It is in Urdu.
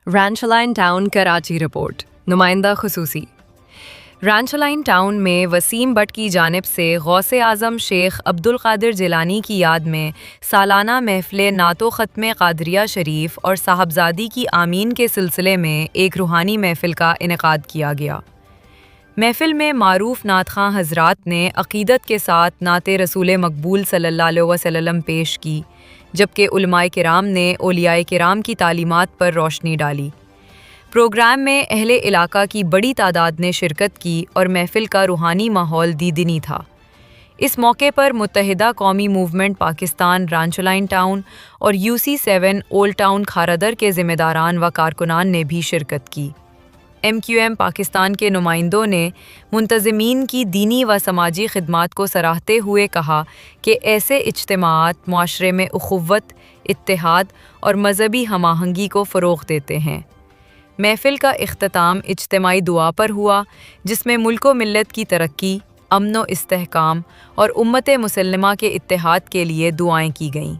رانچلائن ٹاؤن کراچی رپورٹ نمائندہ خصوصی رانچلائن ٹاؤن میں وسیم بٹ کی جانب سے غوث اعظم شیخ عبدالقادر جیلانی کی یاد میں سالانہ محفل نعت و ختم قادریہ شریف اور صاحبزادی کی آمین کے سلسلے میں ایک روحانی محفل کا انعقاد کیا گیا۔ محفل میں معروف نعت خواں حضرات نے عقیدت کے ساتھ نعت رسول مقبول صلی اللہ علیہ وسلم پیش کی، جبکہ علماء کرام نے اولیاء کرام کی تعلیمات پر روشنی ڈالی۔ پروگرام میں اہل علاقہ کی بڑی تعداد نے شرکت کی اور محفل کا روحانی ماحول دیدنی تھا۔ اس موقع پر متحدہ قومی موومنٹ پاکستان رانچلائن ٹاؤن اور UC7 اولڈ ٹاؤن کھارادر کے ذمہ داران و کارکنان نے بھی شرکت کی۔ MQM پاکستان کے نمائندوں نے منتظمین کی دینی و سماجی خدمات کو سراہتے ہوئے کہا کہ ایسے اجتماعات معاشرے میں اخوت، اتحاد اور مذہبی ہم آہنگی کو فروغ دیتے ہیں۔ محفل کا اختتام اجتماعی دعا پر ہوا، جس میں ملک و ملت کی ترقی، امن و استحکام اور امت مسلمہ کے اتحاد کے لیے دعائیں کی گئیں۔